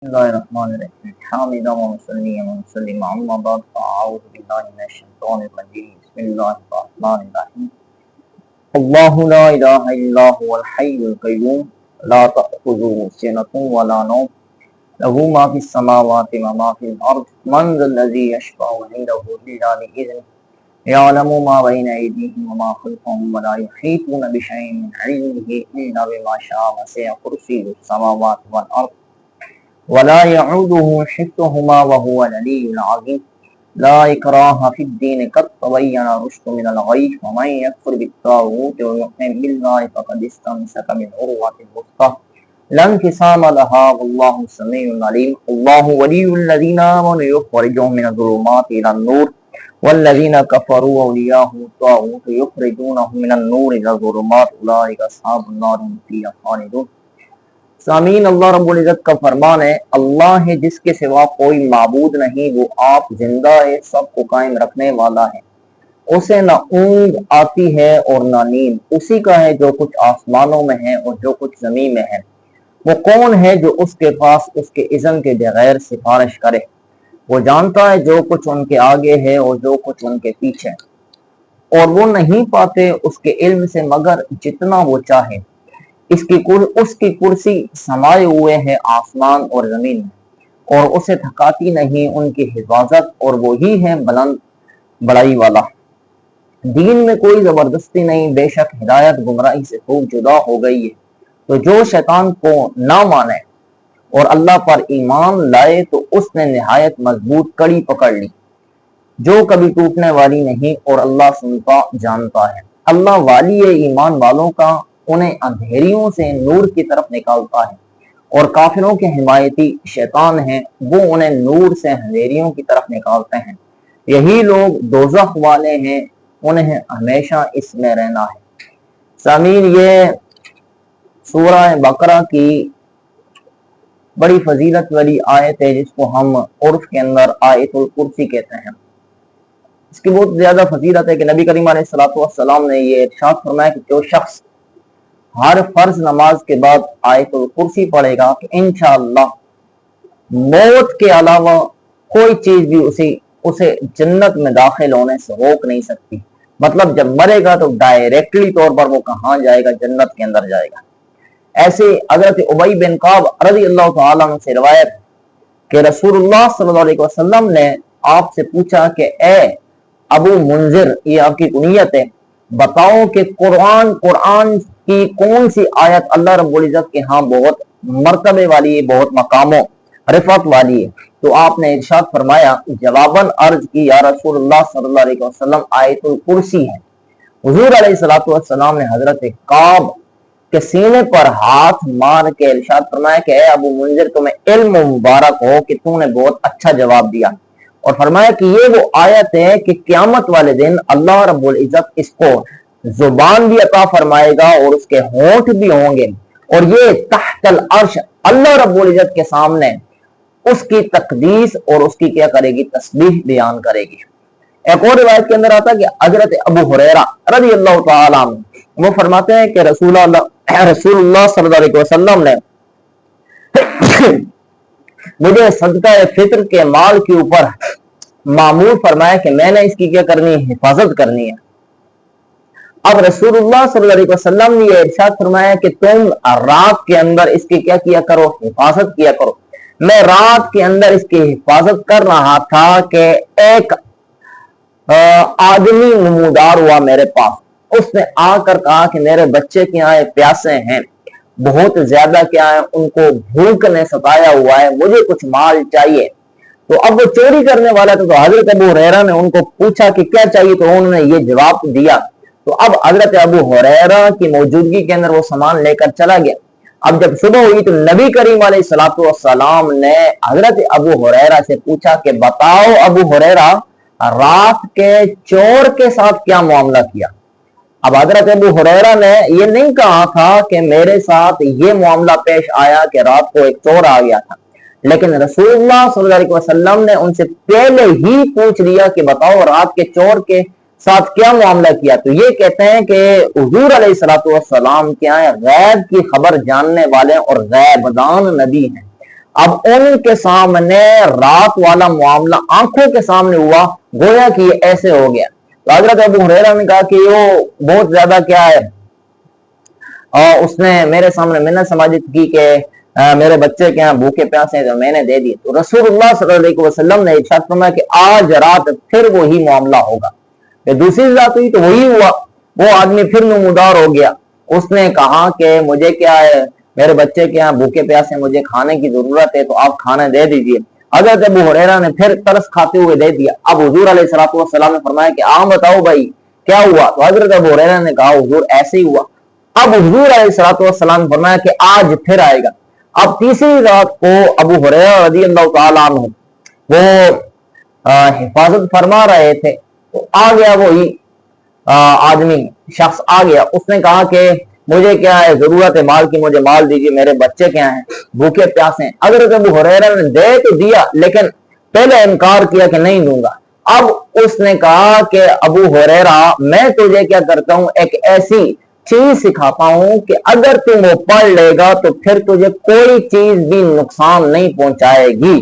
بسم الله الرحمن الرحيم حامدا ومصليا ومسلما أما بعد فأعوذ بالله من الشيطان الرجيم بسم الله الرحمن الرحيم الله لا إله إلا هو الحي القيوم لا تأخذه سنة ولا نوم له ما في السماوات وما في الأرض من ذا الذي يشفع عنده إلا بإذنه يعلم ما بين أيديهم وما خلفهم ولا يحيطون بشيء من علمه إلا بما شاء وسع كرسيه السماوات والأرض ولا يعوده حفظهما وهو العلي العظيم لا إكراه في الدين قد تبين الرشد من الغي ومن يكفر بالطاغوت ويؤمن بالله فقد استمسك بالعروة الوثقى لا انفصام لها والله سميع عليم الله ولي الذين آمنوا يخرجهم من الظلمات إلى النور والذين كفروا أولياءهم الطاغوت يخرجونهم من النور إلى الظلمات أولئك أصحاب النار هم فيها خالدون۔ سامعین، اللہ رب العزت کا فرمان ہے، اللہ ہے جس کے سوا کوئی معبود نہیں، وہ آپ زندہ ہے، سب کو قائم رکھنے والا ہے، اسے نہ اونگ آتی ہے اور نہ نیند، اسی کا ہے جو کچھ آسمانوں میں ہے اور جو کچھ زمین میں ہے۔ وہ کون ہے جو اس کے پاس اس کے اذن کے بغیر سفارش کرے؟ وہ جانتا ہے جو کچھ ان کے آگے ہے اور جو کچھ ان کے پیچھے، اور وہ نہیں پاتے اس کے علم سے مگر جتنا وہ چاہے۔ اس کی کرسی سمائے ہوئے ہے آسمان اور زمین میں، اور اسے تھکاتی نہیں ان کی حفاظت، اور وہی ہے بلند بڑائی والا۔ دین میں کوئی زبردستی نہیں، بے شک ہدایت گمراہی سے خوب جدا ہو گئی ہے۔ تو جو شیطان کو نہ مانے اور اللہ پر ایمان لائے تو اس نے نہایت مضبوط کڑی پکڑ لی جو کبھی ٹوٹنے والی نہیں، اور اللہ سنتا جانتا ہے۔ اللہ والی ایمان والوں کا انہیں اندھیریوں سے نور کی طرف نکالتا ہے، اور کافروں کے حمایتی شیطان ہیں، وہ انہیں نور سے اندھیریوں کی طرف نکالتے ہیں۔ یہی لوگ دوزخ والے ہیں، انہیں ہمیشہ اس میں رہنا ہے۔ سامعین، یہ سورہ بقرہ کی بڑی فضیلت والی آیت ہے، جس کو ہم عرف کے اندر آیت الکرسی کہتے ہیں۔ اس کی بہت زیادہ فضیلت ہے کہ نبی کریم علیہ السلام نے یہ ارشاد فرمایا کہ جو شخص ہر فرض نماز کے بعد آیت الکرسی پڑھے گا کہ انشاءاللہ موت کے علاوہ کوئی چیز بھی اسے جنت میں داخل ہونے سے روک نہیں سکتی۔ مطلب جب مرے گا تو ڈائریکٹلی طور پر وہ کہاں جائے گا؟ جنت کے اندر جائے گا۔ ایسے حضرت ابی بن کعب رضی اللہ تعالیٰ عنہ سے روایت کہ رسول اللہ صلی اللہ علیہ وسلم نے آپ سے پوچھا کہ اے ابو منذر، یہ آپ کی کنیت ہے، بتاؤ کہ قرآن کی کون سی آیت اللہ رب العزت کے ہاں بہت مرتبے والی ہے، بہت مقام و رفعت والی ہے؟ تو آپ نے ارشاد فرمایا، جواباً عرض کی، یا رسول اللہ صلی اللہ علیہ وسلم آیت الکرسی ہے۔ حضور علیہ السلام نے حضرت کعب کے سینے پر ہاتھ مار کے ارشاد فرمایا کہ اے ابو منذر، تمہیں علم مبارک ہو کہ تم نے بہت اچھا جواب دیا، اور فرمایا کہ یہ وہ آیت ہے کہ قیامت والے دن اللہ رب العزت اس کو زبان بھی عطا فرمائے گا اور اس کے ہونٹ بھی ہوں گے، اور یہ تحت العرش اللہ رب العزت کے سامنے اس کی تقدیس اور اس کی کیا کرے گی؟ تسبیح بیان کرے گی۔ ایک اور روایت کے اندر آتا ہے کہ حضرت ابو ہریرہ رضی اللہ تعالیٰ عنہ وہ فرماتے ہیں کہ رسول اللہ صلی اللہ علیہ وسلم نے مجھے صدقہ فطر کے مال کے اوپر معمول فرمایا کہ میں نے اس کی کیا کرنی ہے؟ حفاظت کرنی ہے۔ اب رسول اللہ صلی اللہ علیہ وسلم نے یہ ارشاد فرمایا کہ تم رات کے اندر اس کی کیا کیا کرو؟ حفاظت کیا کرو۔ میں رات کے اندر اس کی حفاظت کر رہا تھا کہ ایک آدمی نمودار ہوا میرے پاس، اس نے آ کر کہا کہ میرے بچے کیا ہے؟ پیاسے ہیں، بہت زیادہ کیا ہے، ان کو بھوک نے ستایا ہوا ہے، مجھے کچھ مال چاہیے۔ تو اب وہ چوری کرنے والا تھا، تو حضرت ابو ہریرہ نے ان کو پوچھا کہ کیا چاہیے، تو انہوں نے یہ جواب دیا۔ تو اب حضرت ابو ہریرہ کی موجودگی کے اندر وہ سامان لے کر چلا گیا۔ اب جب صبح ہوئی تو نبی کریم علیہ السلام نے حضرت ابو ہریرہ سے پوچھا کہ بتاؤ ابو ہریرہ، رات کے چور کے ساتھ کیا معاملہ کیا؟ اب حضرت ابو ہریرہ نے یہ نہیں کہا تھا کہ میرے ساتھ یہ معاملہ پیش آیا کہ رات کو ایک چور آ گیا تھا، لیکن رسول اللہ صلی اللہ علیہ وسلم نے ان سے پہلے ہی پوچھ لیا کہ بتاؤ رات کے چور کے ساتھ کیا معاملہ کیا۔ تو یہ کہتے ہیں کہ حضور علیہ السلام کیا ہے؟ غیب کی خبر جاننے والے اور غیب دان نبی ہیں۔ اب ان کے سامنے رات والا معاملہ آنکھوں کے سامنے ہوا، گویا کہ یہ ایسے ہو گیا۔ تو حضرت ابو ہریرہ نے کہا کہ وہ بہت زیادہ کیا ہے، اور اس نے میرے سامنے منت سماجت کی کہ میرے بچے کے یہاں بھوکے پیاسے ہیں، تو میں نے دے دی۔ تو رسول اللہ صلی اللہ علیہ وسلم نے ارشاد فرمایا کہ آج رات پھر وہی معاملہ ہوگا۔ کہ دوسری رات ہوئی تو وہی ہوا، وہ آدمی پھر نمودار ہو گیا۔ اس نے کہا کہ مجھے کیا ہے، میرے بچے کے یہاں بھوکے پیاسے، مجھے کھانے کی ضرورت ہے، تو آپ کھانے دے دیجئے۔ حضرت ابو ہریرہ نے پھر ترس کھاتے ہوئے دے دیا۔ اب حضور علیہ الصلوۃ والسلام نے فرمایا کہ بتاؤ بھائی کیا ہوا؟ تو حضرت ابو ہریرہ نے کہا حضور ایسے ہی ہوا۔ اب حضور علیہ الصلوۃ والسلام نے فرمایا کہ آج پھر آئے گا۔ اب تیسری رات کو ابو ہریرہ رضی اللہ تعالیٰ عنہ وہ حفاظت فرما رہے تھے، تو آ گیا وہی آدمی، شخص آ گیا۔ اس نے کہا کہ مجھے کیا ہے ضرورت ہے مال کی، مجھے مال دیجیے، میرے بچے کیا ہیں بھوکے پیاسے ہیں۔ حضرت ابو ہریرہ نے دے تو دیا، لیکن پہلے انکار کیا کہ نہیں دوں گا۔ اب اس نے کہا کہ ابو ہریرہ میں تجھے کیا کرتا ہوں، ایک ایسی چیز سکھاتا ہوں کہ اگر تم وہ پڑھ لے گا تو پھر تجھے کوئی چیز بھی نقصان نہیں پہنچائے گی۔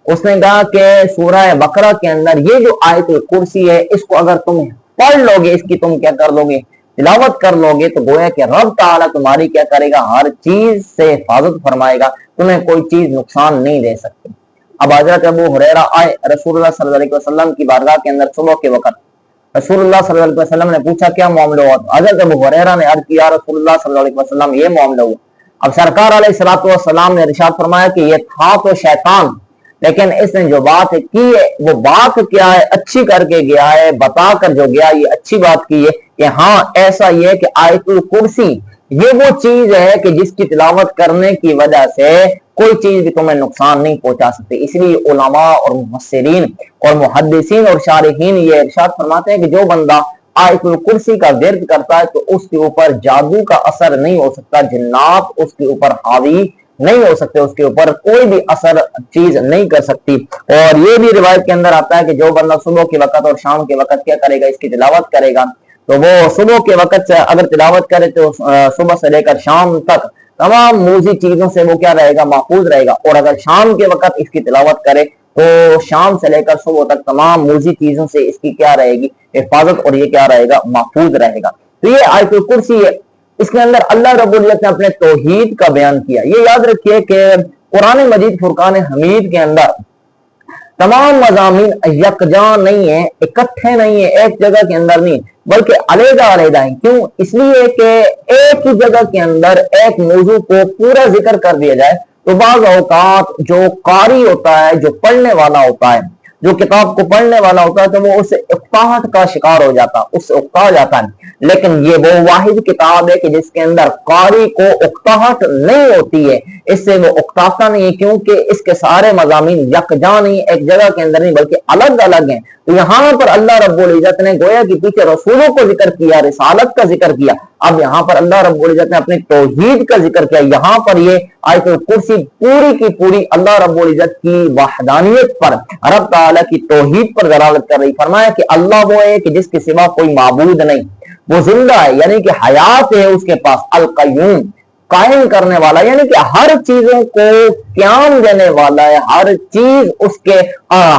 اس نے کہا کہ سورہ بقرہ کے اندر یہ جو آیت الکرسی ہے، اس کو اگر تم پڑھ لو گے، اس کی تم کیا کر لو گے، تلاوت کر لو گے، تو گویا کہ رب تعالیٰ تمہاری کیا کرے گا، ہر چیز سے حفاظت فرمائے گا، تمہیں کوئی چیز نقصان نہیں دے سکتی۔ اب حضرت ابو ہریرہ آئے رسول اللہ صلی اللہ علیہ وسلم کی بارگاہ کے اندر صبح کے وقت۔ رسول اللہ صلی اللہ علیہ وسلم نے پوچھا کیا معاملہ ہوا؟ حضرت ابو ہریرہ نے عرض کیا رسول اللہ صلی اللہ علیہ وسلم یہ معاملہ ہوا۔ اب سرکار علیہ الصلوۃ والسلام نے ارشاد فرمایا کہ یہ تھا تو شیطان، لیکن اس نے جو بات کی ہے وہ بات کیا ہے، اچھی کر کے گیا ہے، بتا کر جو گیا یہ اچھی بات کی ہے کہ ہاں ایسا یہ ہے کہ آیت الکرسی یہ وہ چیز ہے کہ جس کی تلاوت کرنے کی وجہ سے کوئی چیز بھی تمہیں نقصان نہیں پہنچا سکتی۔ اس لیے علماء اور مفسرین اور محدثین اور شارحین یہ ارشاد فرماتے ہیں کہ جو بندہ آیت الکرسی کا ورد کرتا ہے تو اس کے اوپر جادو کا اثر نہیں ہو سکتا، جنات اس کے اوپر حاوی نہیں ہو سکتے، اس کے اوپر کوئی بھی اثر چیز نہیں کر سکتی۔ اور یہ بھی روایت کے اندر آتا ہے کہ جو بندہ صبح کے وقت اور شام کے وقت کیا کرے گا، اس کی تلاوت کرے گا، تو وہ صبح کے وقت سے اگر تلاوت کرے تو صبح سے لے کر شام تک تمام موذی چیزوں سے وہ کیا رہے گا، محفوظ رہے گا۔ اور اگر شام کے وقت اس کی تلاوت کرے تو شام سے لے کر صبح تک تمام موذی چیزوں سے اس کی کیا رہے گی، حفاظت، اور یہ کیا رہے گا، محفوظ رہے گا۔ تو یہ آیت الکرسی ہے، اس کے اندر اللہ رب العزت نے اپنے توحید کا بیان کیا۔ یہ یاد رکھیے کہ قرآن مجید فرقان حمید کے اندر تمام مضامین یکجاں نہیں ہیں، اکٹھے نہیں ہیں، ایک جگہ کے اندر نہیں، بلکہ علیحدہ علیحدہ ہیں۔ کیوں؟ اس لیے کہ ایک ہی جگہ کے اندر ایک موضوع کو پورا ذکر کر دیا جائے تو بعض اوقات جو قاری ہوتا ہے، جو پڑھنے والا ہوتا ہے، جو کتاب کو پڑھنے والا ہوتا ہے، تو وہ اس اقتاحت کا شکار ہو جاتا، اس سے اکتا جاتا ہے۔ لیکن یہ وہ واحد کتاب ہے کہ جس کے اندر قاری کو اکتاحت نہیں ہوتی ہے، اس سے وہ اکتاتا نہیں ہے، کیونکہ اس کے سارے مضامین یکجاں نہیں، ایک جگہ کے اندر نہیں، بلکہ الگ الگ ہیں۔ تو یہاں پر اللہ رب العزت نے گویا کہ پیچھے رسولوں کو ذکر کیا، رسالت کا ذکر کیا، اب یہاں پر اللہ رب العزت نے اپنی توحید کا ذکر کیا۔ یہاں پر یہ آیت الکرسی پوری کی پوری اللہ رب العزت کی وحدانیت پر، رب تعالیٰ کی توحید پر دلالت کر رہی۔ فرمایا کہ اللہ وہ ہے کہ جس کے سوا کوئی معبود نہیں، وہ زندہ ہے، یعنی کہ حیات ہے اس کے پاس، القیوم قائم کرنے والا، یعنی کہ ہر چیزوں کو قیام دینے والا ہے، ہر چیز اس کے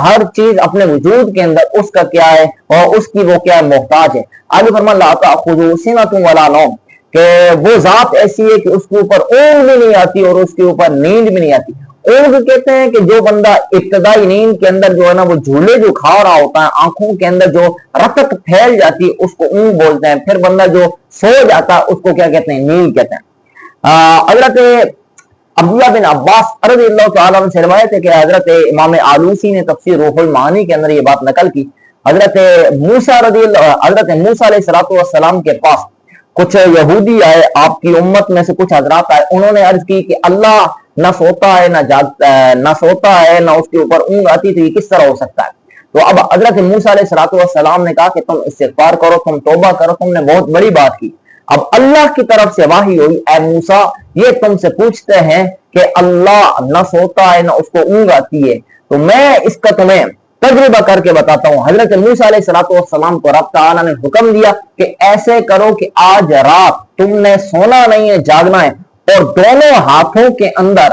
ہر چیز اپنے وجود کے اندر اس کا کیا ہے، اور اس کی وہ کیا ہے، محتاج ہے۔ آگے فرمایا لا تأخذہ سنۃ ولا نوم، کہ وہ ذات ایسی ہے کہ اس کے اوپر اونگ بھی نہیں آتی اور اس کے اوپر نیند بھی نہیں آتی۔ اونگ کہتے ہیں کہ جو بندہ ابتدائی نیند کے اندر جو ہے نا وہ جھولے جو کھا رہا ہوتا ہے، آنکھوں کے اندر جو رتک پھیل جاتی ہے اس کو اونگ بولتے ہیں۔ پھر بندہ جو سو جاتا ہے اس کو کیا کہتے ہیں، نیند کہتے ہیں۔ حضرت عبداللہ بن عباس رضی اللہ تعالیٰ عنہ سے روایت ہے کہ حضرت امام آلوسی نے تفسیر روح المعانی کے اندر یہ بات نقل کی۔ حضرت موسیٰ علیہ السلام کے پاس کچھ یہودی آئے، آپ کی امت میں سے کچھ حضرات آئے، انہوں نے عرض کی کہ اللہ نہ سوتا ہے نہ سوتا ہے، نہ اس کے اوپر اونگ آتی، تو یہ کس طرح ہو سکتا ہے؟ تو اب حضرت موسیٰ علیہ السلام نے کہا کہ تم استغفار کرو، تم توبہ کرو، تم نے بہت بڑی بات کی۔ اب اللہ کی طرف سے وحی ہوئی، اے موسیٰ یہ تم سے پوچھتے ہیں کہ اللہ نہ سوتا ہے نہ اس کو اونگ آتی ہے، تو میں اس کا تمہیں تجربہ کر کے بتاتا ہوں۔ حضرت موسیٰ علیہ السلام کو رب تعالیٰ نے حکم دیا کہ ایسے کرو کہ آج رات تم نے سونا نہیں ہے، جاگنا ہے، اور دونوں ہاتھوں کے اندر